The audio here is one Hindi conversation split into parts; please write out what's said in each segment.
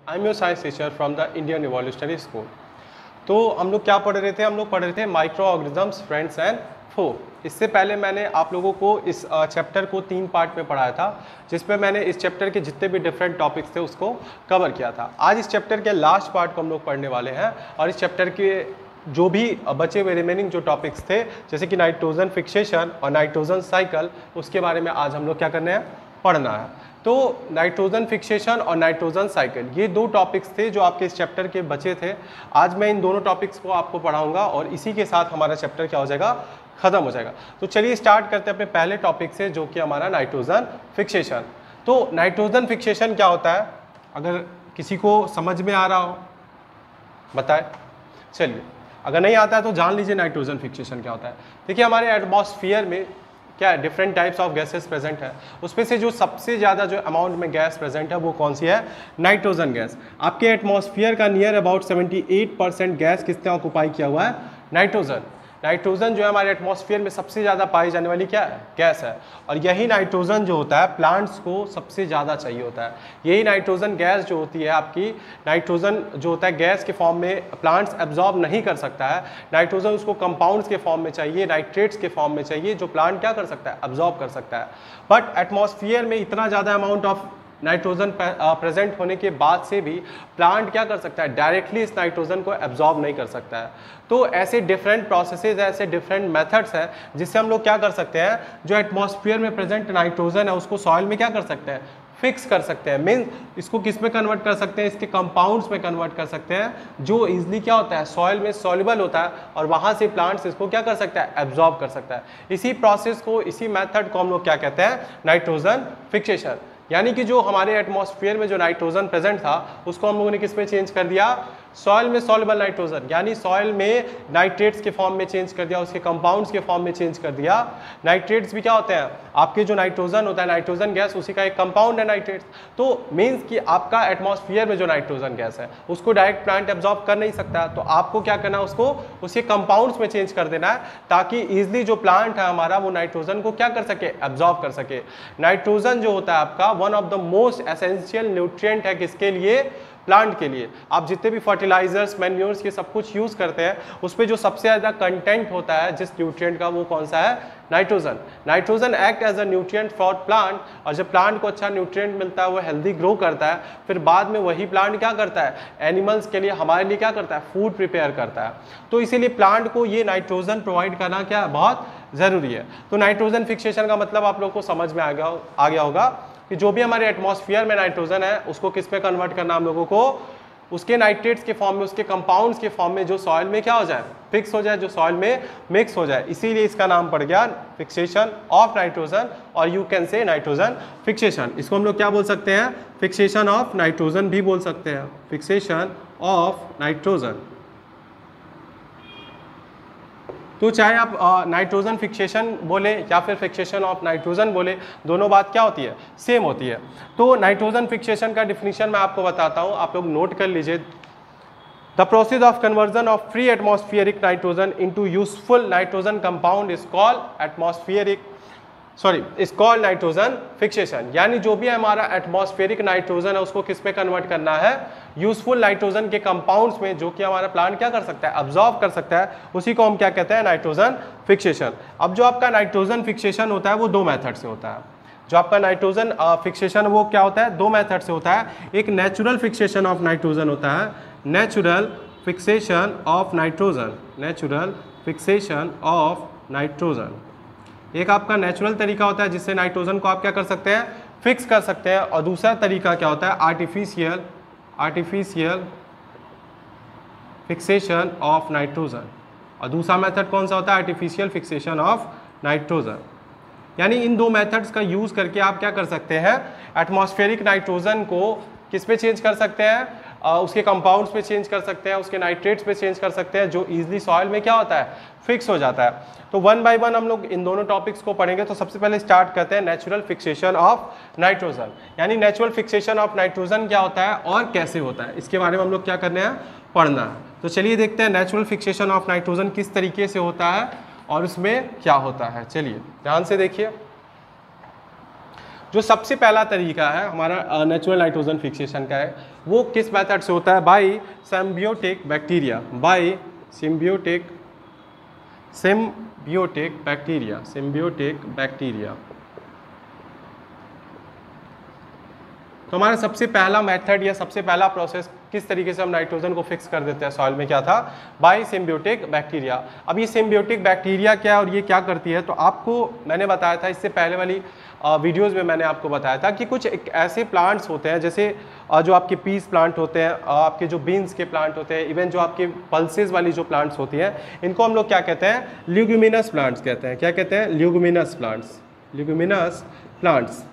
I am your science teacher from the Indian revolutionary school. तो हम लोग क्या पढ़ रहे थे? हम लोग पढ़ रहे थे माइक्रो ऑर्गेनिजम्स, फ्रेंड्स एंड फो। इससे पहले मैंने आप लोगों को इस चैप्टर को 3 पार्ट में पढ़ाया था, जिसमें मैंने इस चैप्टर के जितने भी डिफरेंट टॉपिक्स थे उसको कवर किया था। आज इस चैप्टर के लास्ट पार्ट को हम लोग पढ़ने वाले हैं और इस चैप्टर के जो भी बचे हुए रिमेनिंग जो टॉपिक्स थे, जैसे कि नाइट्रोजन फिक्सेशन और नाइट्रोजन साइकिल, उसके बारे में आज हम लोग क्या करने हैं? पढ़ना है। तो नाइट्रोजन फिक्सेशन और नाइट्रोजन साइकिल, ये 2 टॉपिक्स थे जो आपके इस चैप्टर के बचे थे। आज मैं इन दोनों टॉपिक्स को आपको पढ़ाऊंगा और इसी के साथ हमारा चैप्टर क्या हो जाएगा? खत्म हो जाएगा। तो चलिए स्टार्ट करते हैं अपने पहले टॉपिक से, जो कि हमारा नाइट्रोजन फिक्सेशन। तो नाइट्रोजन फिक्सेशन क्या होता है? अगर किसी को समझ में आ रहा हो बताए। चलिए, अगर नहीं आता है तो जान लीजिए नाइट्रोजन फिक्सेशन क्या होता है। देखिए, हमारे एटमॉस्फेयर में क्या है? Different types of gases present है। उसमें से जो सबसे ज़्यादा जो अमाउंट में गैस प्रेजेंट है वो कौन सी है? Nitrogen gas. आपके एटमॉस्फेयर का नियर अबाउट 78% गैस किसने ऑक्युपाई किया हुआ है? नाइट्रोजन। नाइट्रोजन जो है हमारे एटमॉस्फेयर में सबसे ज़्यादा पाई जाने वाली क्या है? गैस है। और यही नाइट्रोजन जो होता है प्लांट्स को सबसे ज़्यादा चाहिए होता है। यही नाइट्रोजन गैस जो होती है आपकी, नाइट्रोजन जो होता है गैस के फॉर्म में प्लांट्स एब्जॉर्ब नहीं कर सकता है। नाइट्रोजन उसको कंपाउंड्स के फॉर्म में चाहिए, नाइट्रेट्स के फॉर्म में चाहिए, जो प्लांट क्या कर सकता है? एब्जॉर्ब कर सकता है। बट एटमॉस्फेयर में इतना ज़्यादा अमाउंट ऑफ नाइट्रोजन प्रेजेंट होने के बाद से भी प्लांट क्या कर सकता है? डायरेक्टली इस नाइट्रोजन को एब्जॉर्ब नहीं कर सकता है। तो ऐसे डिफरेंट प्रोसेसेस, ऐसे डिफरेंट मेथड्स हैं जिससे हम लोग क्या कर सकते हैं? जो एटमॉस्फेयर में प्रेजेंट नाइट्रोजन है उसको सॉइल में क्या कर सकते हैं? फिक्स कर सकते हैं। मीन्स इसको किस में कन्वर्ट कर सकते हैं? इसके कंपाउंड्स में कन्वर्ट कर सकते हैं, जो इजीली क्या होता है? सॉइल में सॉल्युबल होता है और वहां से प्लांट्स इसको क्या कर सकता है? एब्जॉर्ब कर सकता है। इसी प्रोसेस को, इसी मेथड को हम लोग क्या कहते हैं? Nitrogen fixation. यानी कि जो हमारे एटमॉस्फेयर में जो नाइट्रोजन प्रेजेंट था उसको हम लोगों ने किस में चेंज कर दिया? सॉइल में सॉल्युबल नाइट्रोजन, यानी सॉइल में नाइट्रेट्स के फॉर्म में चेंज कर दिया, उसके कंपाउंड्स के फॉर्म में चेंज कर दिया। नाइट्रेट्स भी क्या होते हैं? आपके जो नाइट्रोजन होता है, नाइट्रोजन गैस, उसी का एक कंपाउंड है नाइट्रेट्स। तो मीन्स कि आपका एटमॉस्फेयर में जो नाइट्रोजन गैस है उसको डायरेक्ट प्लांट एब्जॉर्ब कर नहीं सकता, तो आपको क्या करना है? उसको उसके कंपाउंड्स में चेंज कर देना है, ताकि ईजिली जो प्लांट है हमारा वो नाइट्रोजन को क्या कर सके? एब्जॉर्ब कर सके। नाइट्रोजन जो होता है आपका one of the most essential nutrient है किसके लिए? प्लांट के लिए। आप जितने भी फर्टिलाइजर्स, मैन्योर्स, ये सब कुछ यूज करते हैं, उसमें जो सबसे ज्यादा कंटेंट होता है जिस न्यूट्रिएंट का, वो कौन सा है? Nitrogen. Nitrogen act as a nutrient for plant, और जब प्लांट को अच्छा न्यूट्रिएंट मिलता है वो हेल्दी ग्रो करता है, फिर बाद में वही प्लांट क्या करता है? एनिमल्स के लिए, हमारे लिए क्या करता है? फूड प्रिपेयर करता है। तो इसीलिए प्लांट को ये नाइट्रोजन प्रोवाइड करना क्या है? बहुत जरूरी है। तो नाइट्रोजन फिक्सेशन का मतलब आप लोग को समझ में आ गया होगा कि जो भी हमारे एटमॉस्फेयर में नाइट्रोजन है उसको किस पे कन्वर्ट करना हम लोगों को? उसके नाइट्रेट्स के फॉर्म में, उसके कंपाउंड्स के फॉर्म में, जो सॉइल में क्या हो जाए? फिक्स हो जाए, जो सॉइल में मिक्स हो जाए। इसीलिए इसका नाम पड़ गया फिक्सेशन ऑफ नाइट्रोजन, और you can say nitrogen fixation. इसको हम लोग क्या बोल सकते हैं? फिक्सेशन ऑफ नाइट्रोजन भी बोल सकते हैं, फिक्सेशन ऑफ नाइट्रोजन। तो चाहे आप नाइट्रोजन फिक्सेशन बोले या फिर फिक्सेशन ऑफ नाइट्रोजन बोले, दोनों बात क्या होती है? सेम होती है। तो नाइट्रोजन फिक्सेशन का डिफिनीशन मैं आपको बताता हूं, आप लोग नोट कर लीजिए। The process of conversion of free atmospheric nitrogen into useful nitrogen compound is called nitrogen fixation. यानी जो भी हमारा एटमॉस्फेरिक नाइट्रोजन है उसको किस में कन्वर्ट करना है? यूजफुल नाइट्रोजन के कंपाउंड्स में, जो कि हमारा प्लांट क्या कर सकता है? एब्जॉर्ब कर सकता है। उसी को हम क्या कहते हैं? Nitrogen fixation. अब जो आपका नाइट्रोजन फिक्सेशन होता है वो 2 मेथड से होता है। जो आपका नाइट्रोजन फिक्सेशन वो क्या होता है? 2 मेथड से होता है। एक नेचुरल फिक्सेशन ऑफ नाइट्रोजन होता है, natural fixation of nitrogen, natural fixation of nitrogen. एक आपका नेचुरल तरीका होता है जिससे नाइट्रोजन को आप क्या कर सकते हैं? फिक्स कर सकते हैं। और दूसरा तरीका क्या होता है? Artificial fixation of nitrogen. और दूसरा मेथड कौन सा होता है? Artificial fixation of nitrogen. यानी इन 2 मेथड्स का यूज करके आप क्या कर सकते हैं? एटमॉस्फेरिक नाइट्रोजन को किस पे चेंज कर सकते हैं? उसके कंपाउंड्स पे चेंज कर सकते हैं, उसके नाइट्रेट्स पे चेंज कर सकते हैं, जो इजीली सॉइल में क्या होता है? फिक्स हो जाता है। तो 1 बाय 1 हम लोग इन दोनों टॉपिक्स को पढ़ेंगे। तो सबसे पहले स्टार्ट करते हैं नेचुरल फिक्सेशन ऑफ नाइट्रोजन। यानी नेचुरल फिक्सेशन ऑफ नाइट्रोजन क्या होता है और कैसे होता है, इसके बारे में हम लोग क्या करने हैं? पढ़ना है। तो चलिए देखते हैं नेचुरल फिक्सेशन ऑफ नाइट्रोजन किस तरीके से होता है और उसमें क्या होता है। चलिए ध्यान से देखिए। जो सबसे पहला तरीका है हमारा नेचुरल नाइट्रोजन फिक्सेशन का है, वो किस मेथड से होता है? By symbiotic bacteria, by symbiotic bacteria. तो हमारा सबसे पहला मेथड या सबसे पहला प्रोसेस किस तरीके से हम नाइट्रोजन को फिक्स कर देते हैं सॉइल में, क्या था? By symbiotic bacteria. अब ये सिम्बियोटिक बैक्टीरिया क्या है और ये क्या करती है, तो आपको मैंने बताया था इससे पहले वाली वीडियोस में मैंने आपको बताया था कि कुछ एक ऐसे प्लांट्स होते हैं जैसे जो आपके पीस प्लांट होते हैं, आपके जो बीन्स के प्लांट होते हैं, इवन जो आपके पल्सेस वाली जो प्लांट्स होती हैं, इनको हम लोग क्या कहते हैं? ल्यूग्यूमिनस प्लांट्स कहते हैं। क्या कहते हैं? ल्यूग्यूमिनस प्लांट्स।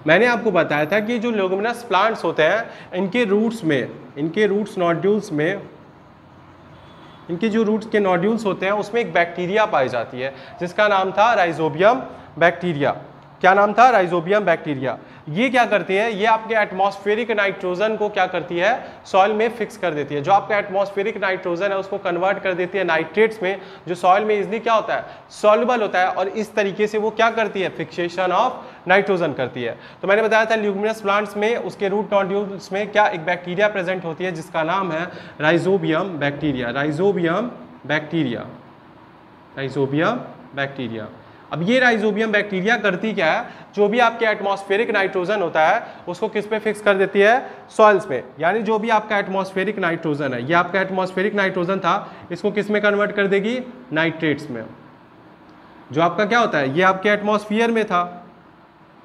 मैंने आपको बताया था कि जो ल्यूग्यूमिनस प्लांट्स होते हैं, इनके जो रूट्स के नोड्यूल्स होते हैं उसमें एक बैक्टीरिया पाई जाती है जिसका नाम था राइजोबियम बैक्टीरिया। क्या नाम था? Rhizobium bacteria. ये क्या करती है? ये आपके एटमॉस्फेरिक नाइट्रोजन को क्या करती है? सॉइल में फिक्स कर देती है। जो आपका एटमॉस्फेरिक नाइट्रोजन है उसको कन्वर्ट कर देती है नाइट्रेट्स में, जो सॉइल में इजीली क्या होता है? सॉल्युबल होता है, और इस तरीके से वो क्या करती है? फिक्सेशन ऑफ नाइट्रोजन करती है। तो मैंने बताया था ल्यूग्यूमिनस प्लांट्स में उसके रूट नोड्यूल्स में क्या एक बैक्टीरिया प्रेजेंट होती है जिसका नाम है राइजोबियम बैक्टीरिया। अब ये राइजोबियम बैक्टीरिया करती क्या है? जो भी आपके एटमॉस्फेरिक नाइट्रोजन होता है उसको किस पे फिक्स कर देती है? सॉइल्स में। यानी जो भी आपका एटमॉस्फेरिक नाइट्रोजन है, ये आपका एटमॉस्फेरिक नाइट्रोजन था, इसको किस में कन्वर्ट कर देगी? नाइट्रेट्स में। जो आपका क्या होता है? ये आपके एटमॉस्फेयर में था,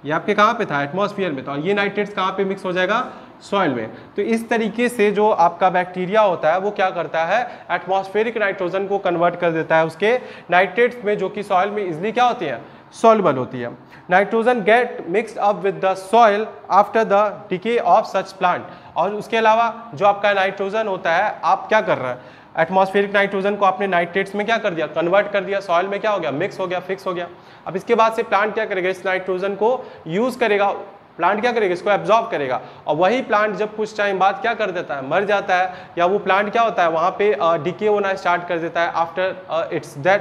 ये आपके कहाँ पे था? एटमॉस्फेयर में था, और ये नाइट्रेट्स कहाँ पे मिक्स हो जाएगा? सॉइल में। तो इस तरीके से जो आपका बैक्टीरिया होता है वो क्या करता है? एटमॉस्फेरिक नाइट्रोजन को कन्वर्ट कर देता है उसके नाइट्रेट्स में, जो कि सॉइल में इजीली क्या होती है? सॉल्युबल होती है। Nitrogen gate mixed up with the soil after the decay of such plant. और उसके अलावा जो आपका नाइट्रोजन होता है, आप क्या कर रहे हैं? एटमॉस्फेरिक नाइट्रोजन को आपने नाइट्रेट्स में क्या कर दिया? कन्वर्ट कर दिया, सॉइल में क्या हो गया? मिक्स हो गया, फिक्स हो गया। अब इसके बाद से प्लांट क्या करेगा? इस नाइट्रोजन को यूज करेगा, प्लांट क्या करेगा? इसको एब्जॉर्ब करेगा, और वही प्लांट जब कुछ टाइम बाद क्या कर देता है? मर जाता है, या वो प्लांट क्या होता है? वहाँ पे डिके होना स्टार्ट कर देता है आफ्टर इट्स डेथ।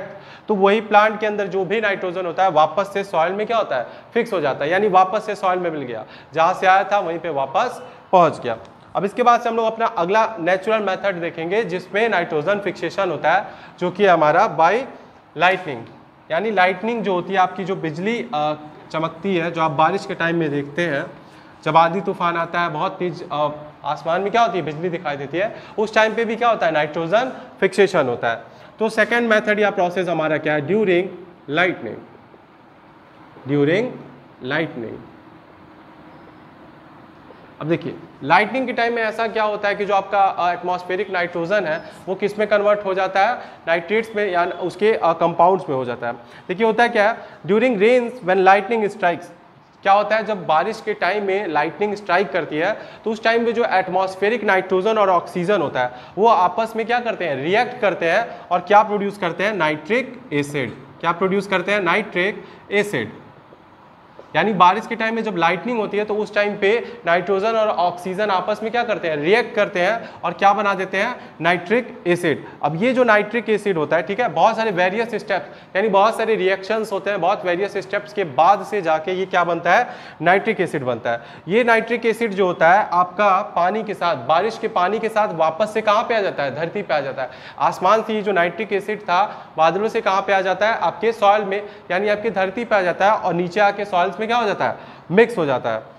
तो वही प्लांट के अंदर जो भी नाइट्रोजन होता है वापस से सॉइल में क्या होता है? फिक्स हो जाता है, यानी वापस से सॉइल में मिल गया, जहाँ से आया था वहीं पे वापस पहुँच गया। अब इसके बाद से हम लोग अपना अगला नेचुरल मेथड देखेंगे जिसमें नाइट्रोजन फिक्सेशन होता है, जो कि हमारा बाय लाइटनिंग। यानी लाइटनिंग जो होती है, आपकी जो बिजली चमकती है, जो आप बारिश के टाइम में देखते हैं, जब आंधी तूफान आता है, बहुत तेज आसमान में क्या होती है? बिजली दिखाई देती है, उस टाइम पे भी क्या होता है? नाइट्रोजन फिक्सेशन होता है। तो सेकेंड मेथड या प्रोसेस हमारा क्या है? During lightning. अब देखिए, लाइटनिंग के टाइम में ऐसा क्या होता है कि जो आपका एटमॉस्फेरिक नाइट्रोजन है वो किस में कन्वर्ट हो जाता है? नाइट्रेट्स में, या उसके कंपाउंड्स में हो जाता है। देखिए होता है क्या है? During rains when lightning strikes, क्या होता है? जब बारिश के टाइम में लाइटनिंग स्ट्राइक करती है तो उस टाइम पे जो एटमॉस्फेरिक नाइट्रोजन और ऑक्सीजन होता है वो आपस में क्या करते हैं? रिएक्ट करते हैं, और क्या प्रोड्यूस करते हैं? Nitric acid. क्या प्रोड्यूस करते हैं? Nitric acid. यानी बारिश के टाइम में जब लाइटनिंग होती है तो उस टाइम पे नाइट्रोजन और ऑक्सीजन आपस में क्या करते हैं? रिएक्ट करते हैं, और क्या बना देते हैं? Nitric acid. अब ये जो नाइट्रिक एसिड होता है, ठीक है, बहुत सारे वेरियस स्टेप्स, यानी बहुत सारे रिएक्शंस होते हैं, बहुत वेरियस स्टेप्स के बाद से जाके ये क्या बनता है? नाइट्रिक एसिड बनता है। ये नाइट्रिक एसिड जो होता है आपका पानी के साथ, बारिश के पानी के साथ वापस से कहाँ पे आ जाता है? धरती पे आ जाता है। आसमान से ये जो नाइट्रिक एसिड था बादलों से कहाँ पे आ जाता है? आपके सॉइल में, यानी आपकी धरती पे आ जाता है, और नीचे आके सॉइल्स में क्या हो जाता है? मिक्स हो जाता है।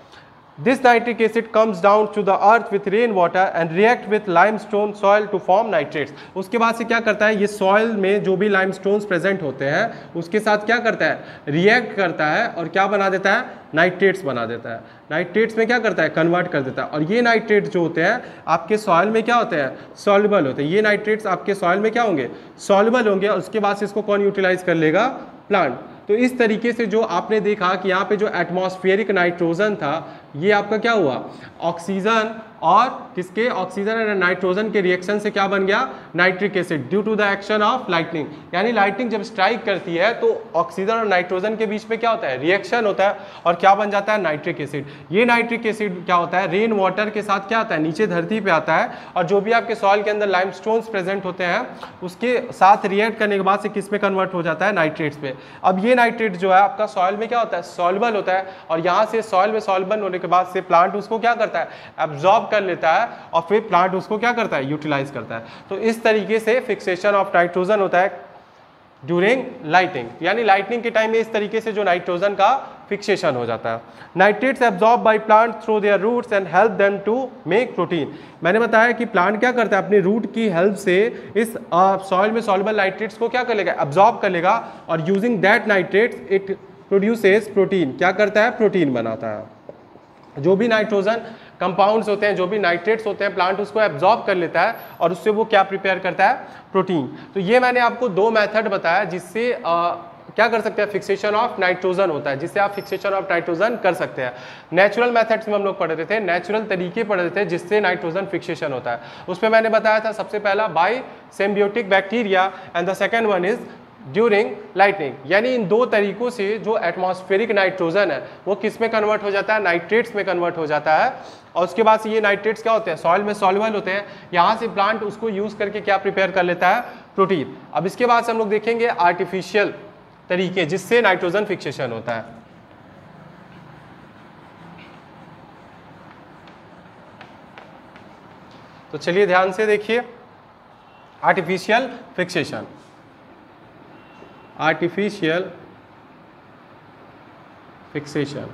This nitric acid comes down to the earth with rain water and react with limestone soil to form nitrates। उसके बाद से क्या करता है? ये सॉइल में जो भी लाइमस्टोन्स प्रेजेंट होते हैं उसके साथ क्या करता है? रिएक्ट करता है, और क्या बना देता है? नाइट्रेट्स बना देता है। नाइट्रेट्स में क्या करता है? कन्वर्ट कर देता है। और ये नाइट्रेट्स जो होते हैं आपके सॉइल में क्या होते हैं? सॉल्युबल होते हैं। ये नाइट्रेट्स आपके सॉइल में क्या होंगे? सॉल्युबल होंगे, और उसके बाद से इसको कौन यूटिलाइज कर लेगा? प्लांट। तो इस तरीके से जो आपने देखा कि यहाँ पे जो एटमॉस्फेरिक नाइट्रोजन था, ये आपका क्या हुआ? ऑक्सीजन और किसके, ऑक्सीजन एंड नाइट्रोजन के रिएक्शन से क्या बन गया, nitric acid, due to the action of lightning. यानी लाइटनिंग जब स्ट्राइक करती है तो ऑक्सीजन और नाइट्रोजन के बीच में क्या होता है, रिएक्शन होता है और क्या बन जाता है, नाइट्रिक एसिड। ये नाइट्रिक एसिड क्या होता है, रेन वाटर के साथ क्या आता है, नीचे धरती पे आता है और जो भी आपके सॉइल के अंदर लाइमस्टोन्स प्रेजेंट होते हैं उसके साथ रिएक्ट करने के बाद से किस में कन्वर्ट हो जाता है, नाइट्रेट्स पे। अब ये नाइट्रेट जो है आपका सॉइल में क्या होता है, सॉल्युबल होता है और यहाँ से सॉइल में सॉल्युबल होने के बाद से प्लांट उसको क्या करता है, एब्जॉर्ब कर लेता है और फिर प्लांट उसको क्या करता है, यूटिलाइज करता है। तो इस तरीके से फिक्सेशन ऑफ नाइट्रोजन होता है ड्यूरिंग लाइटनिंग, यानी लाइटनिंग के टाइम में इस तरीके से जो नाइट्रोजन का फिक्सेशन हो जाता है। Nitrates absorb by plant through their roots and help them to make protein. मैंने बताया कि प्लांट क्या करता है, अपने रूट की हेल्प से इस सॉइल में सॉल्युबल नाइट्रेट्स को क्या कर लेगा, एब्जॉर्ब कर लेगा और using that nitrates it produces protein. क्या करता है, प्रोटीन बनाता है। जो भी नाइट्रोजन कंपाउंड्स होते हैं, जो भी नाइट्रेट्स होते हैं, प्लांट उसको एब्जॉर्ब कर लेता है और उससे वो क्या प्रिपेयर करता है, प्रोटीन। तो ये मैंने आपको दो मेथड बताया जिससे क्या कर सकते हैं, फिक्सेशन ऑफ नाइट्रोजन होता है, जिससे आप फिक्सेशन ऑफ नाइट्रोजन कर सकते हैं। नेचुरल मेथड्स में हम लोग पढ़ रहे थे, नेचुरल तरीके पढ़ रहे थे जिससे नाइट्रोजन फिक्सेशन होता है। उसमें मैंने बताया था सबसे पहला by symbiotic bacteria and the second one is during lightning. यानी इन दो तरीकों से जो एटमॉस्फेरिक नाइट्रोजन है वो किस में कन्वर्ट हो जाता है, नाइट्रेट्स में कन्वर्ट हो जाता है और उसके बाद से ये नाइट्रेट्स क्या होते हैं, सॉइल में सॉल्युबल होते हैं। यहाँ से प्लांट उसको यूज करके क्या प्रिपेयर कर लेता है, प्रोटीन। अब इसके बाद से हम लोग देखेंगे आर्टिफिशियल तरीके जिससे नाइट्रोजन फिक्सेशन होता है। तो चलिए ध्यान से देखिए, आर्टिफिशियल फिक्सेशन। आर्टिफिशियल फिक्सेशन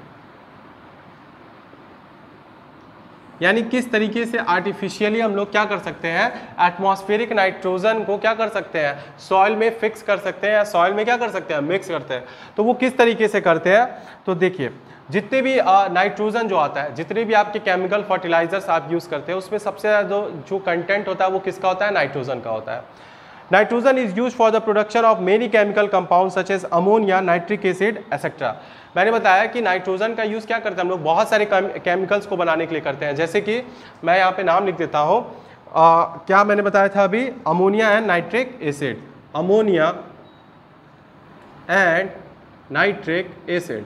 यानी किस तरीके से आर्टिफिशियली हम लोग क्या कर सकते हैं, एटमॉस्फेरिक नाइट्रोजन को क्या कर सकते हैं, सॉइल में फिक्स कर सकते हैं या सॉइल में क्या कर सकते हैं, मिक्स करते हैं। तो वो किस तरीके से करते हैं, तो देखिए जितने भी नाइट्रोजन जो आता है, जितने भी आपके केमिकल फर्टिलाइजर्स आप यूज करते हैं उसमें सबसे ज़्यादा जो कंटेंट होता है वो किसका होता है, नाइट्रोजन का होता है। Nitrogen is used for the production of many chemical compound such as ammonia, nitric acid etcetera. मैंने बताया कि नाइट्रोजन का यूज़ क्या करते हैं हम लोग, बहुत सारे केमिकल्स को बनाने के लिए करते हैं। जैसे कि मैं यहाँ पे नाम लिख देता हूँ, क्या मैंने बताया था अभी, ammonia and nitric acid, ammonia and nitric acid,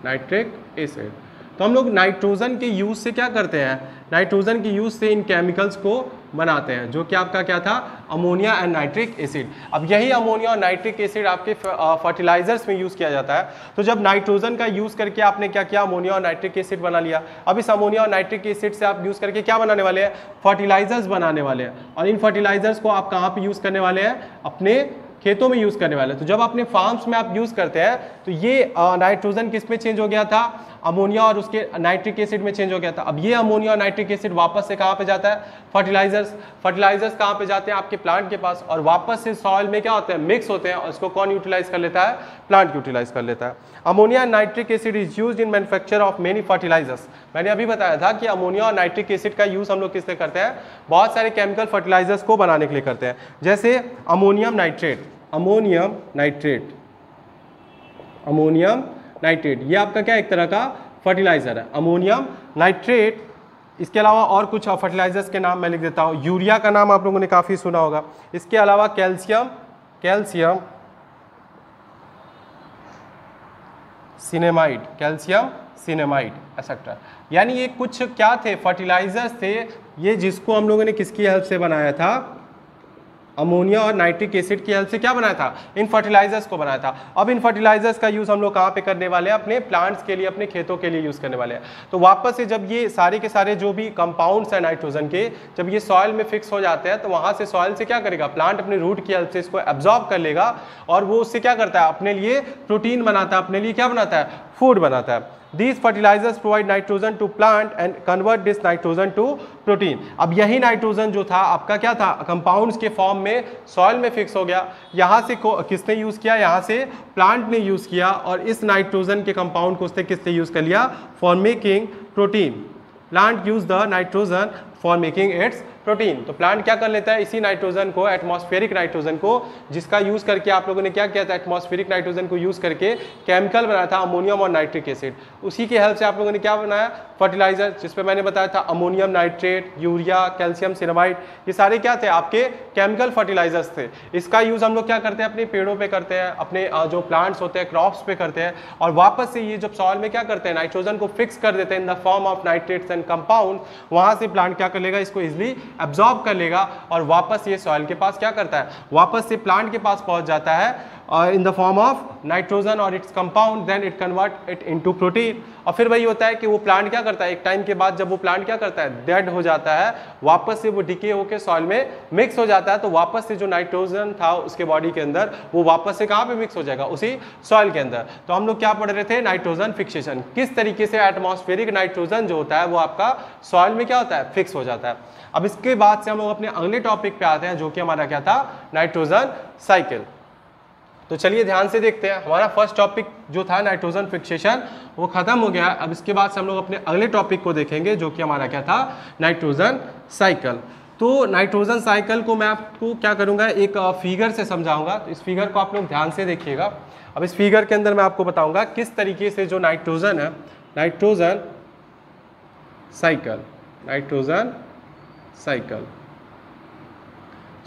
nitric acid. तो हम लोग नाइट्रोजन के यूज़ से क्या करते हैं, नाइट्रोजन के यूज़ से इन केमिकल्स को बनाते हैं, जो कि आपका क्या था, अमोनिया एंड नाइट्रिक एसिड। अब यही अमोनिया और नाइट्रिक एसिड आपके फर्टिलाइजर्स में यूज़ किया जाता है। तो जब नाइट्रोजन का यूज़ करके आपने क्या किया, अमोनिया और नाइट्रिक एसिड बना लिया। अब इस अमोनिया और नाइट्रिक एसिड से आप यूज़ करके क्या बनाने वाले हैं, फर्टिलाइजर्स बनाने वाले हैं। और इन फर्टिलाइजर्स को आप कहाँ पर यूज़ करने वाले हैं, अपने खेतों में यूज़ करने वाले। तो जब अपने फार्म्स में आप यूज़ करते हैं तो ये नाइट्रोजन किस में चेंज हो गया था, अमोनिया और उसके नाइट्रिक एसिड में चेंज हो गया था। अब ये अमोनिया और नाइट्रिक एसिड वापस से कहाँ पे जाता है, फर्टिलाइजर्स कहाँ पे जाते हैं, आपके प्लांट के पास, और वापस से सॉइल में क्या होते हैं, मिक्स होते हैं और इसको कौन यूटिलाइज कर लेता है, प्लांट यूटिलाइज कर लेता है। Ammonia and nitric acid is used in manufacture of many fertilisers. मैंने अभी बताया था कि अमोनिया और नाइट्रिक एसिड का यूज़ हम लोग किससे करते हैं, बहुत सारे केमिकल फर्टिलाइजर्स को बनाने के लिए करते हैं। जैसे ammonium nitrate, ammonium nitrate, ammonium nitrate ये आपका क्या एक तरह का फर्टिलाइजर है, अमोनियम नाइट्रेट। इसके अलावा और कुछ फर्टिलाइजर्स के नाम मैं लिख देता हूँ। यूरिया का नाम आप लोगों ने काफ़ी सुना होगा। इसके अलावा कैल्शियम, कैल्शियम सिनेमाइड, कैल्शियम सिनेमाइड एक्सेट्रा। यानी ये कुछ क्या थे, फर्टिलाइजर्स थे, ये जिसको हम लोगों ने किसकी हेल्प से बनाया था, अमोनिया और नाइट्रिक एसिड की हेल्प से क्या बनाया था, इन फर्टिलाइजर्स को बनाया था। अब इन फर्टिलाइजर्स का यूज़ हम लोग कहाँ पे करने वाले हैं, अपने प्लांट्स के लिए, अपने खेतों के लिए यूज़ करने वाले हैं। तो वापस से जब ये सारे के सारे जो भी कंपाउंड्स हैं नाइट्रोजन के, जब ये सॉइल में फिक्स हो जाते हैं तो वहाँ से सॉइल से क्या करेगा, प्लांट अपने रूट की हेल्प से इसको एब्जॉर्ब कर लेगा और वो उससे क्या करता है, अपने लिए प्रोटीन बनाता है, अपने लिए क्या बनाता है, फूड बनाता है। These fertilizers provide nitrogen to plant and convert this nitrogen to protein। अब यही नाइट्रोजन जो था आपका क्या था, कंपाउंड्स के फॉर्म में सॉइल में फिक्स हो गया। यहाँ से किसने यूज़ किया, यहाँ से प्लांट ने यूज़ किया और इस नाइट्रोजन के कंपाउंड को उसने किसने यूज़ कर लिया, for making protein. Plant use the nitrogen for making it's protein. तो प्लांट क्या कर लेता है, इसी नाइट्रोजन को, एटमॉस्फेरिक नाइट्रोजन को, जिसका यूज करके आप लोगों ने क्या किया था, एटमॉस्फेरिक नाइट्रोजन को यूज करके केमिकल बनाया था अमोनियम और नाइट्रिक एसिड। उसी की हेल्प से आप लोगों ने क्या बनाया, फर्टिलाइजर, जिसपे मैंने बताया था अमोनियम नाइट्रेट, यूरिया, कैल्शियम सिनामाइड, ये सारे क्या थे, आपके केमिकल फर्टिलाइजर्स थे। इसका यूज हम लोग क्या करते हैं, अपने पेड़ों पे करते हैं, अपने जो प्लांट्स होते हैं, क्रॉप्स पे करते हैं, और वापस से ये जब सॉइल में क्या करते हैं, नाइट्रोजन को फिक्स कर देते हैं इन the form of nitrates and compound. वहां से प्लांट क्या कर लेगा, इसको इजिली एब्जॉर्ब कर लेगा और वापस ये सॉइल के पास क्या करता है, वापस से प्लांट के पास पहुंच जाता है in the form of nitrogen और its compound, then it convert it into protein. और फिर वही होता है कि वो प्लांट क्या करता है, एक टाइम के बाद जब वो प्लांट क्या करता है, डेड हो जाता है, वापस से वो डिके होकर सॉइल में मिक्स हो जाता है, तो वापस से जो नाइट्रोजन था उसके बॉडी के अंदर, वो वापस से कहाँ पे मिक्स हो जाएगा, उसी सॉइल के अंदर। तो हम लोग क्या पढ़ रहे थे, नाइट्रोजन फिक्सेशन, किस तरीके से एटमॉस्फेरिक नाइट्रोजन जो होता है वो आपका सॉइल में क्या होता है, फिक्स हो जाता है। अब इसके बाद से हम लोग अपने अगले टॉपिक पे आते हैं, जो कि हमारा क्या था, नाइट्रोजन साइकिल। तो चलिए ध्यान से देखते हैं, हमारा फर्स्ट टॉपिक जो था नाइट्रोजन फिक्सेशन वो खत्म हो गया। अब इसके बाद से हम लोग अपने अगले टॉपिक को देखेंगे, जो कि हमारा क्या था, नाइट्रोजन साइकिल। तो नाइट्रोजन साइकिल को मैं आपको क्या करूंगा, एक फिगर से समझाऊंगा। तो इस फिगर को आप लोग ध्यान से देखिएगा। अब इस फिगर के अंदर मैं आपको बताऊंगा किस तरीके से जो नाइट्रोजन है, नाइट्रोजन साइकिल, नाइट्रोजन साइकिल।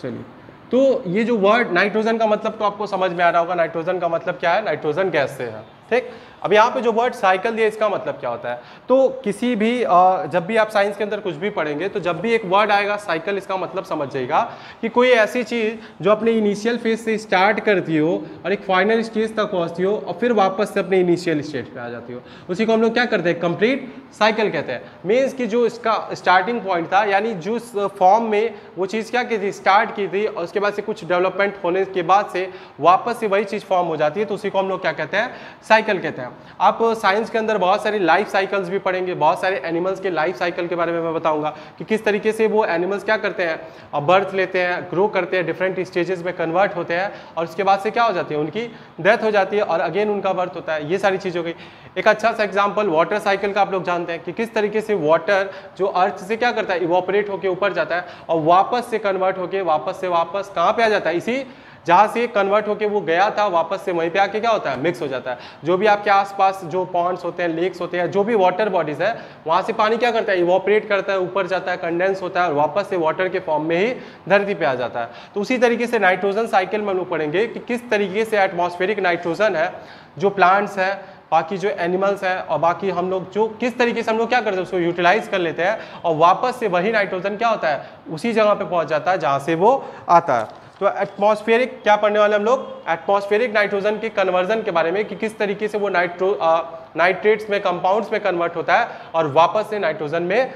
चलिए, तो ये जो वर्ड नाइट्रोजन का मतलब तो आपको समझ में आ रहा होगा, नाइट्रोजन का मतलब क्या है, नाइट्रोजन गैस से है, ठीक। अब यहाँ पे जो वर्ड साइकिल दिया, इसका मतलब क्या होता है, तो किसी भी जब भी आप साइंस के अंदर कुछ भी पढ़ेंगे, तो जब भी एक वर्ड आएगा साइकिल, इसका मतलब समझ जाइएगा कि कोई ऐसी चीज़ जो अपने इनिशियल फेज से स्टार्ट करती हो और एक फाइनल स्टेज तक पहुँचती हो और फिर वापस से अपने इनिशियल स्टेज पे आ जाती हो, उसी को हम लोग क्या करते हैं, कंप्लीट साइकिल कहते हैं। मीन्स कि जो इसका स्टार्टिंग पॉइंट था, यानी जिस फॉर्म में वो चीज़ क्या की थी, स्टार्ट की थी, और उसके बाद से कुछ डेवलपमेंट होने के बाद से वापस से वही चीज़ फॉर्म हो जाती है, तो उसी को हम लोग क्या कहते हैं, साइकिल कहते हैं। आप साइंस के अंदर बहुत सारी लाइफ साइकिल्स भी पढ़ेंगे, बहुत सारे एनिमल्स के लाइफ साइकिल के बारे में मैं बताऊंगा कि किस तरीके से वो एनिमल्स क्या करते हैं, बर्थ लेते हैं, ग्रो करते हैं, डिफरेंट स्टेजेस में कन्वर्ट होते हैं, और उसके बाद से क्या हो जाती है, उनकी डेथ हो जाती है और अगेन उनका बर्थ होता है। ये सारी चीज़ हो गई। एक अच्छा सा एग्जाम्पल वाटर साइकिल का आप लोग जानते हैं कि किस तरीके से वाटर जो अर्थ से क्या करता है, इवोपरेट होकर ऊपर जाता है और वापस से कन्वर्ट होकर वापस कहाँ पे आ जाता है, इसी जहाँ से कन्वर्ट होके वो गया था, वापस से वहीं पे आके क्या होता है, मिक्स हो जाता है। जो भी आपके आसपास जो पॉन्ड्स होते हैं, लेक्स होते हैं, जो भी वाटर बॉडीज है, वहाँ से पानी क्या करता है, इवोपरेट करता है, ऊपर जाता है, कंडेंस होता है और वापस से वाटर के फॉर्म में ही धरती पे आ जाता है। तो उसी तरीके से नाइट्रोजन साइकिल में हम लोग पढ़ेंगे कि किस तरीके से एटमॉस्फेरिक नाइट्रोजन है, जो प्लांट्स है, बाकी जो एनिमल्स हैं और बाकी हम लोग जो किस तरीके से हम लोग क्या करते हैं, उसको यूटिलाइज कर लेते हैं और वापस से वही नाइट्रोजन क्या होता है, उसी जगह पे पहुंच जाता है जहां से वो आता है। तो एटमॉस्फेरिक क्या पढ़ने वाले हम लोग, एटमॉस्फेरिक नाइट्रोजन के कन्वर्जन के बारे में कि किस तरीके से वो नाइट्रेट्स में, कंपाउंड्स में कन्वर्ट होता है और वापस से नाइट्रोजन में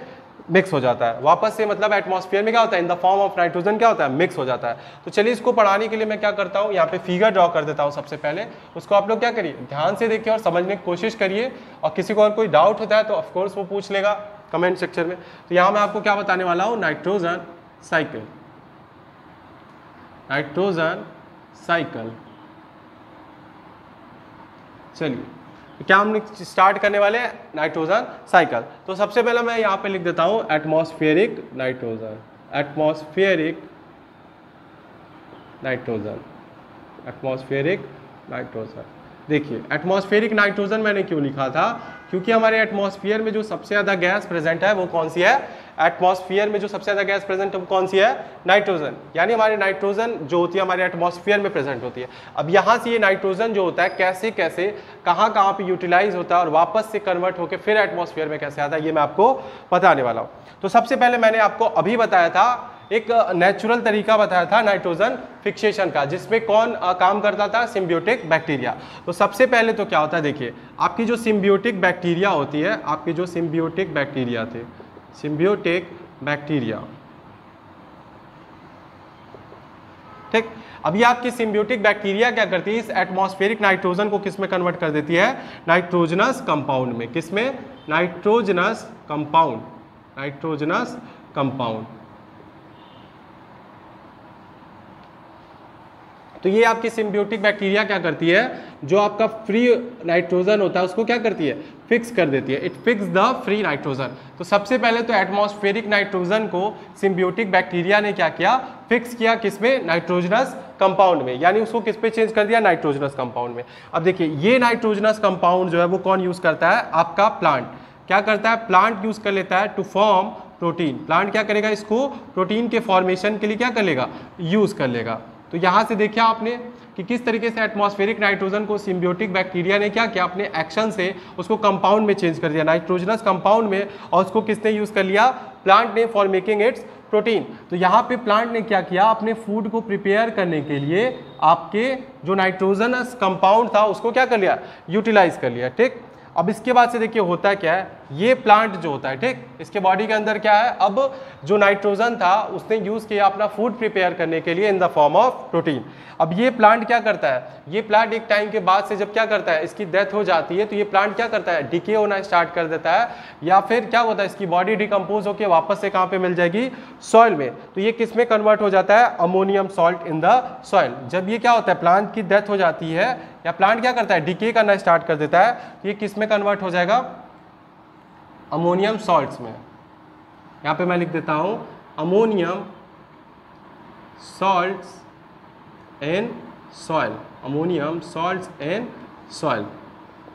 मिक्स हो जाता है। वापस से मतलब एटमॉस्फेयर में क्या होता है, in the form of nitrogen क्या होता है, मिक्स हो जाता है। तो चलिए इसको पढ़ाने के लिए मैं क्या करता हूँ, यहाँ पे फिगर ड्रॉ कर देता हूँ सबसे पहले। उसको आप लोग क्या करिए, ध्यान से देखिए और समझने की कोशिश करिए, और किसी को और कोई डाउट होता है तो ऑफकोर्स वो पूछ लेगा कमेंट सेक्शन में। तो यहाँ मैं आपको क्या बताने वाला हूँ, नाइट्रोजन साइकिल, नाइट्रोजन साइकिल। चलिए क्या हम स्टार्ट करने वाले हैं, नाइट्रोजन साइकिल। तो सबसे पहले मैं यहाँ पे लिख देता हूँ atmospheric nitrogen, atmospheric nitrogen, atmospheric nitrogen. देखिए एटमॉस्फेरिक नाइट्रोजन मैंने क्यों लिखा था, क्योंकि हमारे एटमॉस्फेयर में जो सबसे ज़्यादा गैस प्रेजेंट है वो कौन सी है, एटमॉस्फेयर में जो सबसे ज़्यादा गैस प्रेजेंट है वो कौन सी है, नाइट्रोजन। यानी हमारे नाइट्रोजन जो होती है हमारे एटमॉस्फेयर में प्रेजेंट होती है। अब यहाँ से ये नाइट्रोजन जो होता है कैसे कैसे कहाँ कहाँ पे यूटिलाइज होता है और वापस से कन्वर्ट होकर फिर एटमॉस्फेयर में कैसे आता है, ये मैं आपको बताने वाला हूँ। तो सबसे पहले मैंने आपको अभी बताया था, एक नेचुरल तरीका बताया था नाइट्रोजन फिक्सेशन का, जिसमें कौन काम करता था, सिम्बियोटिक बैक्टीरिया। तो सबसे पहले तो क्या होता है, देखिए आपकी जो सिम्बियोटिक बैक्टीरिया होती है, आपकी जो सिम्बियोटिक बैक्टीरिया थे, सिम्बियोटिक बैक्टीरिया, ठीक। अब ये आपकी सिम्बियोटिक बैक्टीरिया क्या करती है, इस एटमॉस्फेरिक नाइट्रोजन को किस में कन्वर्ट कर देती है, नाइट्रोजनस कंपाउंड में। किस में, नाइट्रोजनस कंपाउंड, नाइट्रोजनस कंपाउंड। तो तो ये आपकी सिम्बियोटिक बैक्टीरिया क्या करती है, जो आपका फ्री नाइट्रोजन होता है उसको क्या करती है, फिक्स कर देती है। It fix the free nitrogen. तो सबसे पहले तो एटमॉस्फेरिक नाइट्रोजन को सिम्बियोटिक बैक्टीरिया ने क्या किया, फिक्स किया किसमें, नाइट्रोजनस कंपाउंड में, यानी उसको किस पे चेंज कर दिया, नाइट्रोजनस कंपाउंड में। अब देखिए ये नाइट्रोजनस कंपाउंड जो है वो कौन यूज करता है, आपका प्लांट। क्या करता है, प्लांट यूज कर लेता है टू फॉर्म प्रोटीन। प्लांट क्या करेगा, इसको प्रोटीन के फॉर्मेशन के लिए क्या कर लेगा, यूज कर लेगा। तो यहाँ से देखिए आपने कि किस तरीके से एटमॉस्फेरिक नाइट्रोजन को सिम्बियोटिक बैक्टीरिया ने क्या किया, अपने एक्शन से उसको कंपाउंड में चेंज कर दिया, नाइट्रोजनस कंपाउंड में, और उसको किसने यूज कर लिया, प्लांट ने, फॉर मेकिंग इट्स प्रोटीन। तो यहाँ पे प्लांट ने क्या किया, अपने फूड को प्रिपेयर करने के लिए आपके जो नाइट्रोजनस कंपाउंड था उसको क्या कर लिया, यूटिलाइज कर लिया। ठीक, अब इसके बाद से देखिए होता क्या है, ये प्लांट जो होता है, ठीक, इसके बॉडी के अंदर क्या है, अब जो नाइट्रोजन था उसने यूज किया अपना फूड प्रिपेयर करने के लिए इन द फॉर्म ऑफ प्रोटीन। अब ये प्लांट क्या करता है, ये प्लांट एक टाइम के बाद से जब क्या करता है, इसकी डेथ हो जाती है, तो ये प्लांट क्या करता है, डिके होना स्टार्ट कर देता है, या फिर क्या होता है, इसकी बॉडी डिकम्पोज होकर वापस से कहाँ पे मिल जाएगी, सॉइल में। तो ये किस में कन्वर्ट हो जाता है, ammonium salt in the soil. जब ये क्या होता है, प्लांट की डेथ हो जाती है या प्लांट क्या करता है, डिके करना स्टार्ट कर देता है, तो ये किस में कन्वर्ट हो जाएगा, अमोनियम सॉल्ट्स में। यहाँ पे मैं लिख देता हूं ammonium salts in soil, ammonium salts in soil.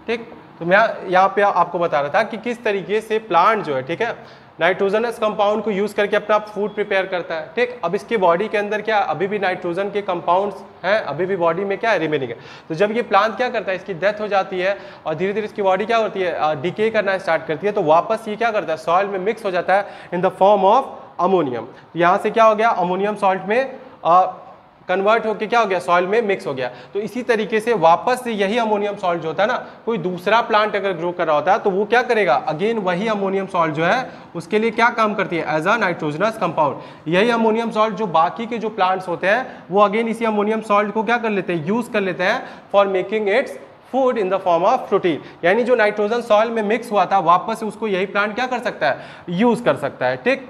ठीक, तो मैं यहाँ पे आपको बता रहा था कि किस तरीके से प्लांट जो है, ठीक है, नाइट्रोजनस कंपाउंड को यूज करके अपना फूड प्रिपेयर करता है। ठीक, अब इसके बॉडी के अंदर क्या, अभी भी नाइट्रोजन के कंपाउंड्स हैं, अभी भी बॉडी में क्या है, रिमेनिंग है। तो जब ये प्लांट क्या करता है, इसकी डेथ हो जाती है और धीरे धीरे इसकी बॉडी क्या होती है, डिके करना स्टार्ट करती है, तो वापस ये क्या करता है, सॉइल में मिक्स हो जाता है in the form of ammonium. यहाँ से क्या हो गया, अमोनियम सॉल्ट में कन्वर्ट होकर क्या हो गया, सॉइल में मिक्स हो गया। तो इसी तरीके से वापस से यही अमोनियम सॉल्ट जो होता है ना, कोई दूसरा प्लांट अगर ग्रो कर रहा होता है तो वो क्या करेगा, अगेन वही अमोनियम सॉल्ट जो है उसके लिए क्या काम करती है, एज अ नाइट्रोजनस कंपाउंड। यही अमोनियम सॉल्ट जो बाकी के जो प्लांट्स होते हैं वो अगेन इसी अमोनियम सॉल्ट को क्या कर लेते हैं, यूज कर लेते हैं for making its food in the form of protein. यानी जो नाइट्रोजन सॉइल में मिक्स हुआ था वापस से उसको यही प्लांट क्या कर सकता है, यूज कर सकता है। ठीक,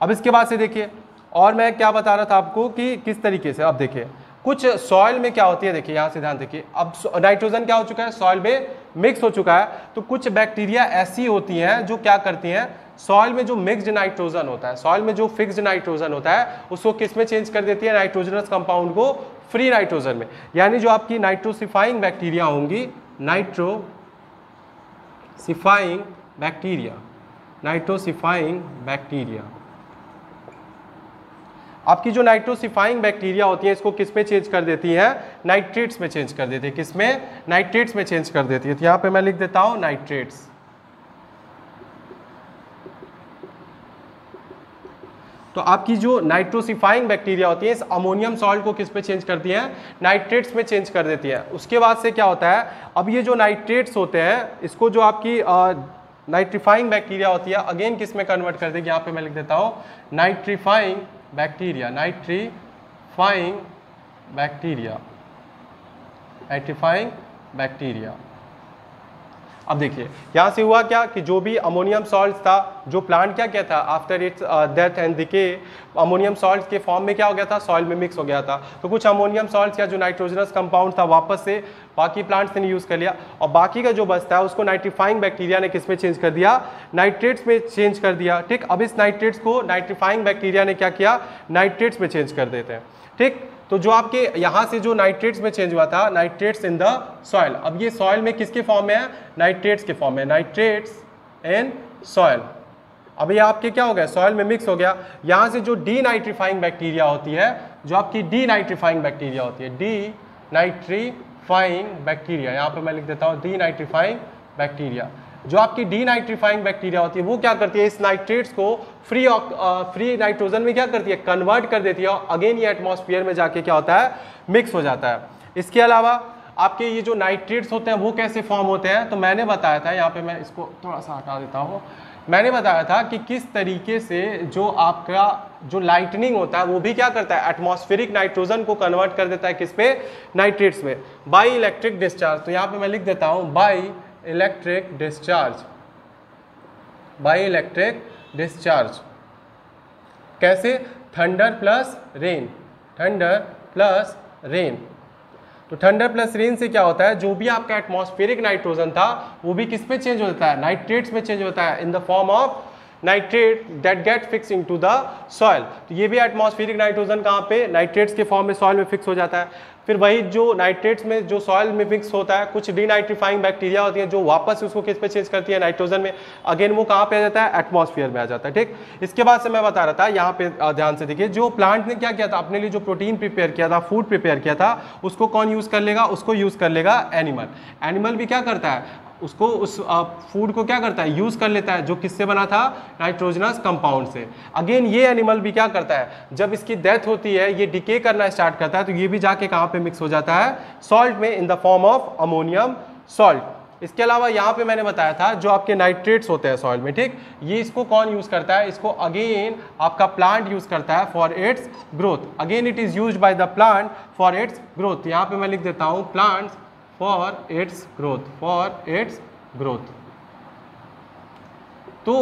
अब इसके बाद से देखिए, और मैं क्या बता रहा था आपको कि किस तरीके से, अब देखिए कुछ सॉइल में क्या होती है, देखिए यहाँ से ध्यान देखिए, अब नाइट्रोजन क्या हो चुका है, सॉइल में मिक्स हो चुका है, तो कुछ बैक्टीरिया ऐसी होती हैं जो क्या करती हैं, सॉइल में जो मिक्स्ड नाइट्रोजन होता है, सॉइल में जो फिक्स्ड नाइट्रोजन होता है उसको किस में चेंज कर देती है, नाइट्रोजनस कंपाउंड को फ्री नाइट्रोजन में। यानी जो आपकी नाइट्रोसिफाइंग बैक्टीरिया होंगी, नाइट्रोसिफाइंग बैक्टीरिया, नाइट्रोसिफाइंग बैक्टीरिया, आपकी जो नाइट्रोसिफाइंग बैक्टीरिया होती है इसको किस में चेंज कर देती है, नाइट्रेट्स में चेंज कर देती है। किस में, नाइट्रेट्स में चेंज कर देती है। तो यहाँ पे मैं लिख देता हूं नाइट्रेट्स। तो आपकी जो नाइट्रोसिफाइंग बैक्टीरिया होती है इस अमोनियम सॉल्ट को किस पे चेंज करती है, नाइट्रेट्स में चेंज कर देती है। उसके बाद से क्या होता है, अब ये जो नाइट्रेट्स होते हैं इसको जो आपकी नाइट्रीफाइंग बैक्टीरिया होती है अगेन किस में कन्वर्ट कर देगी, यहाँ पे मैं लिख देता हूँ nitrifying bacteria, nitrifying bacteria, nitrifying bacteria. अब देखिए यहाँ से हुआ क्या कि जो भी अमोनियम सॉल्ट था, जो प्लांट क्या था after it's death and decay, ammonium salt के फॉर्म में क्या हो गया था, सॉइल में मिक्स हो गया था। तो कुछ अमोनियम सॉल्ट या जो नाइट्रोजनस कंपाउंड था वापस से बाकी प्लांट्स ने यूज़ कर लिया, और बाकी का जो बचता है उसको नाइट्रीफाइंग बैक्टीरिया ने किस में चेंज कर दिया, नाइट्रेट्स में चेंज कर दिया। ठीक, अब इस नाइट्रेट्स को नाइट्रीफाइंग बैक्टीरिया ने क्या किया, नाइट्रेट्स में चेंज कर देते हैं। ठीक, तो जो आपके यहाँ से जो नाइट्रेट्स में चेंज हुआ था, नाइट्रेट्स इन द सॉइल, अब ये सॉइल में किसके फॉर्म में है, नाइट्रेट्स के फॉर्म में, नाइट्रेट्स इन सॉइल। अब ये आपके क्या हो गया, सॉइल में मिक्स हो गया। यहाँ से जो डीनाइट्रीफाइंग बैक्टीरिया होती है, जो आपकी डीनाइट्रीफाइंग बैक्टीरिया होती है, डीनाइट्रीफाइंग बैक्टीरिया, यहाँ पे मैं लिख देता हूँ डीनाइट्रीफाइंग बैक्टीरिया। जो आपकी डीनाइट्रीफाइंग बैक्टीरिया होती है वो क्या करती है, इस नाइट्रेट्स को फ्री नाइट्रोजन में क्या करती है, कन्वर्ट कर देती है, और अगेन ये एटमॉस्फेयर में जाके क्या होता है, मिक्स हो जाता है। इसके अलावा आपके ये जो नाइट्रेट्स होते हैं वो कैसे फॉर्म होते हैं, तो मैंने बताया था, यहाँ पे मैं इसको थोड़ा सा हटा देता हूँ, मैंने बताया था कि किस तरीके से जो आपका जो लाइटनिंग होता है वो भी क्या करता है, एटमॉस्फेरिक नाइट्रोजन को कन्वर्ट कर देता है किस पे, नाइट्रेट्स में, बाई इलेक्ट्रिक डिस्चार्ज। तो यहाँ पे मैं लिख देता हूँ by electric discharge, by electric discharge. कैसे, thunder plus rain, thunder plus rain, तो थंडर प्लस रेन से क्या होता है, जो भी आपका एटमॉस्फेरिक नाइट्रोजन था वो भी किस पे चेंज होता है, नाइट्रेट्स में चेंज होता है in the form of nitrate that get fix into the soil. तो ये भी एटमॉस्फेरिक नाइट्रोजन कहाँ पे, नाइट्रेट्स के फॉर्म में सॉइल में फिक्स हो जाता है। फिर वही जो नाइट्रेट्स में जो सॉइल में फिक्स होता है, कुछ डीनाइट्रीफाइंग बैक्टीरिया होती हैं जो वापस उसको किस पे चेंज करती है, नाइट्रोजन में। अगेन वो कहाँ पे आ जाता है, एटमॉस्फेयर में आ जाता है। ठीक, इसके बाद से मैं बता रहा था, यहाँ पे ध्यान से देखिए, जो प्लांट ने क्या किया था, अपने लिए जो प्रोटीन प्रिपेयर किया था, फूड प्रिपेयर किया था, उसको कौन यूज कर लेगा, उसको यूज कर लेगा एनिमल। एनिमल भी क्या करता है, उसको उस फूड को क्या करता है, यूज कर लेता है, जो किससे बना था, नाइट्रोजनस कंपाउंड से। अगेन ये एनिमल भी क्या करता है, जब इसकी डेथ होती है, ये डिके करना स्टार्ट करता है, तो ये भी जाके कहाँ पे मिक्स हो जाता है, सॉल्ट में, इन the form of ammonium salt. इसके अलावा यहाँ पे मैंने बताया था जो आपके नाइट्रेट्स होते हैं सॉइल में, ठीक, ये इसको कौन यूज करता है, इसको अगेन आपका प्लांट यूज करता है for its growth. Again it is used by the plant for its growth. यहाँ पे मैं लिख देता हूँ plants for its growth, for its growth. तो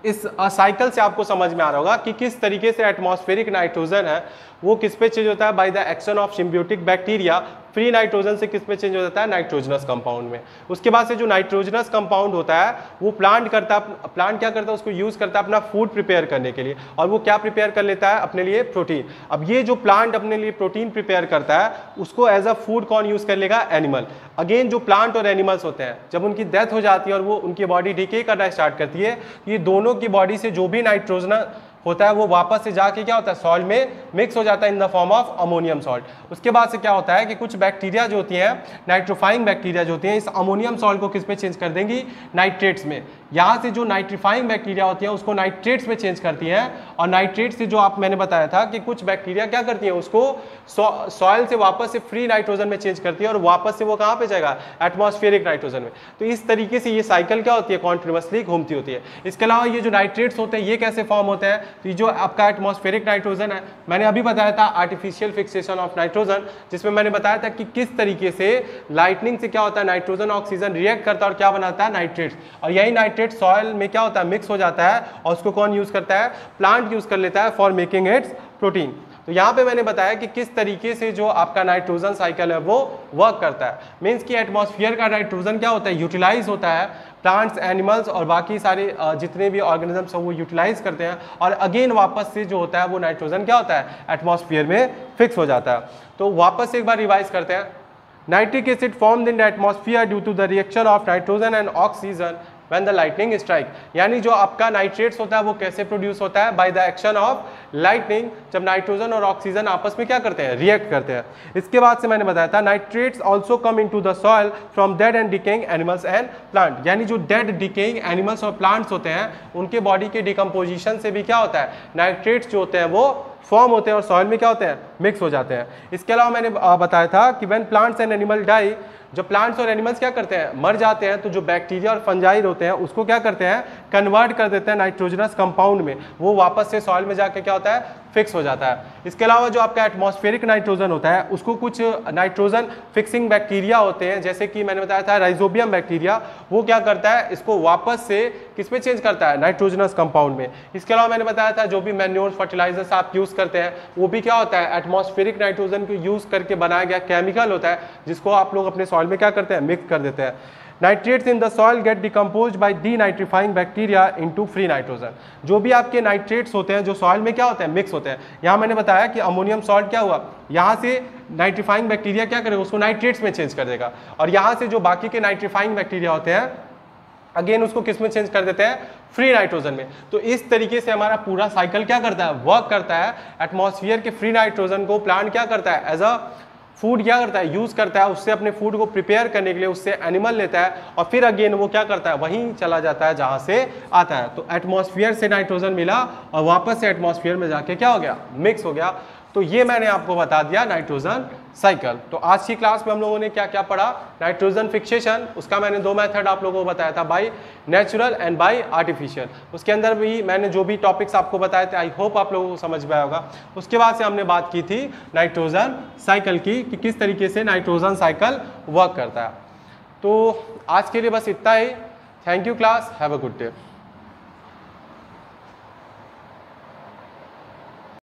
इस साइकिल से आपको समझ में आ रहा होगा कि किस तरीके से एटमॉस्फेरिक नाइट्रोजन है वो किस पे चेंज होता है, by the action of symbiotic bacteria. Free nitrogen से किस पे चेंज हो जाता है, नाइट्रोजनस कंपाउंड में। उसके बाद से जो नाइट्रोजनस कंपाउंड होता है वो प्लांट क्या करता है, उसको यूज करता है अपना फूड प्रिपेयर करने के लिए। और वो क्या प्रिपेयर कर लेता है, अपने लिए प्रोटीन। अब ये जो प्लांट अपने लिए प्रोटीन प्रिपेयर करता है उसको एज अ फूड कौन यूज कर लेगा, एनिमल। अगेन जो प्लांट और एनिमल्स होते हैं, जब उनकी डेथ हो जाती है और वो उनकी बॉडी डिके करना स्टार्ट करती है, ये दोनों की बॉडी से जो भी नाइट्रोजन होता है वो वापस से जाके क्या होता है, सॉइल में मिक्स हो जाता है in the form of ammonium salt. उसके बाद से क्या होता है कि कुछ बैक्टीरिया जो होती हैं, नाइट्रोफाइंग बैक्टीरिया जो होती हैं, इस अमोनियम सॉल्ट को किस पे चेंज कर देंगी, नाइट्रेट्स में। यहाँ से जो नाइट्रीफाइंग बैक्टीरिया होती हैं उसको नाइट्रेट्स में चेंज करती हैं, और नाइट्रेट्स से जो मैंने बताया था कि कुछ बैक्टीरिया क्या करती हैं, उसको सॉइल से वापस से फ्री नाइट्रोजन में चेंज करती है, और वापस से वो कहाँ पे जाएगा, एटमॉस्फेरिक नाइट्रोजन में। तो इस तरीके से ये साइकिल क्या होती है, कॉन्टिन्यूअसली घूमती होती है। इसके अलावा ये जो नाइट्रेट्स होते हैं ये कैसे फॉर्म होते हैं, तो जो आपका एटमॉस्फेरिक नाइट्रोजन है, मैंने अभी बताया था आर्टिफिशियल फिक्सेशन ऑफ नाइट्रोजन, जिसमें मैंने बताया था कि किस तरीके से लाइटनिंग से क्या होता है, नाइट्रोजन ऑक्सीजन रिएक्ट करता है और क्या बनाता है, नाइट्रेट्स। और यही नाइट्रेट सॉइल में क्या होता है, मिक्स हो जाता है, और उसको कौन यूज करता है, प्लांट यूज कर लेता है फॉर मेकिंग इट्स प्रोटीन। तो यहाँ पे मैंने बताया कि किस तरीके से जो आपका नाइट्रोजन साइकिल है वो वर्क करता है। मीन्स कि एटमॉस्फेयर का नाइट्रोजन क्या होता है, यूटिलाइज होता है, प्लांट्स, एनिमल्स और बाकी सारे जितने भी ऑर्गेनिजम्स हैं वो यूटिलाइज करते हैं, और अगेन वापस से जो होता है वो नाइट्रोजन क्या होता है, एटमॉस्फेयर में फिक्स हो जाता है। तो वापस से एक बार रिवाइज करते हैं। Nitric acid formed in the atmosphere due to the reaction of nitrogen and oxygen when the lightning strike। यानी जो आपका नाइट्रेट्स होता है वो कैसे प्रोड्यूस होता है, by the action of lightning, जब नाइट्रोजन और ऑक्सीजन आपस में क्या करते हैं, रिएक्ट करते हैं। इसके बाद से मैंने बताया था nitrates also come into the soil from dead and decaying animals and plant. यानी जो डेड डिकेइंग एनिमल्स और प्लांट्स होते हैं उनके बॉडी के डिकम्पोजिशन से भी क्या होता है, नाइट्रेट्स जो होते हैं वो फॉर्म होते हैं और सॉइल में क्या होते हैं, मिक्स हो जाते हैं। इसके अलावा मैंने बताया था कि when plants and animal die, जब प्लांट्स और एनिमल्स क्या करते हैं, मर जाते हैं, तो जो बैक्टीरिया और फंजाई होते हैं उसको क्या करते हैं, कन्वर्ट कर देते हैं नाइट्रोजनस कंपाउंड में, वो वापस से सॉइल में जाके क्या होता है, फिक्स हो जाता है। इसके अलावा जो आपका एटमॉस्फेरिक नाइट्रोजन होता है उसको कुछ नाइट्रोजन फिक्सिंग बैक्टीरिया होते हैं, जैसे कि मैंने बताया था राइजोबियम बैक्टीरिया, वो क्या करता है, इसको वापस से किस पे चेंज करता है, नाइट्रोजनस कंपाउंड में। इसके अलावा मैंने बताया था जो भी मैन्योर फर्टिलाइजर्स आप यूज करते हैं वो भी क्या होता है, एटमॉस्फेरिक नाइट्रोजन को यूज करके बनाया गया केमिकल होता है, जिसको आप लोग अपने सॉइल में क्या करते हैं, मिक्स कर देते हैं। Nitrates in the soil get decomposed by denitrifying bacteria into free nitrogen. जो भी आपके नाइट्रेट्स होते हैं जो सॉइल में क्या होते हैं, मिक्स होते हैं। यहाँ मैंने बताया कि अमोनियम सॉल्ट क्या हुआ, यहाँ से नाइट्रीफाइंग बैक्टीरिया क्या करेगा, उसको नाइट्रेट्स में चेंज कर देगा, और यहाँ से जो बाकी के नाइट्रीफाइंग बैक्टीरिया होते हैं अगेन उसको किस में चेंज कर देते हैं, फ्री नाइट्रोजन में। तो इस तरीके से हमारा पूरा साइकिल क्या करता है, वर्क करता है। एटमॉस्फेयर के फ्री नाइट्रोजन को प्लांट क्या करता है, एज अ फूड क्या करता है, यूज करता है, उससे अपने फूड को प्रिपेयर करने के लिए उससे एनिमल लेता है, और फिर अगेन वो क्या करता है, वहीं चला जाता है जहां से आता है। तो एटमॉस्फेयर से नाइट्रोजन मिला और वापस से एटमॉस्फेयर में जाके क्या हो गया, मिक्स हो गया। तो ये मैंने आपको बता दिया नाइट्रोजन साइकिल। तो आज की क्लास में हम लोगों ने क्या क्या पढ़ा, नाइट्रोजन फिक्सेशन, उसका मैंने दो मेथड आप लोगों को बताया था, by natural and bye artificial. उसके अंदर भी मैंने जो भी टॉपिक्स आपको बताए थे आई होप आप लोगों को समझ में आया होगा। उसके बाद से हमने बात की थी नाइट्रोजन साइकिल की, कि किस तरीके से नाइट्रोजन साइकिल वर्क करता है। तो आज के लिए बस इतना ही। Thank you class, have a good day.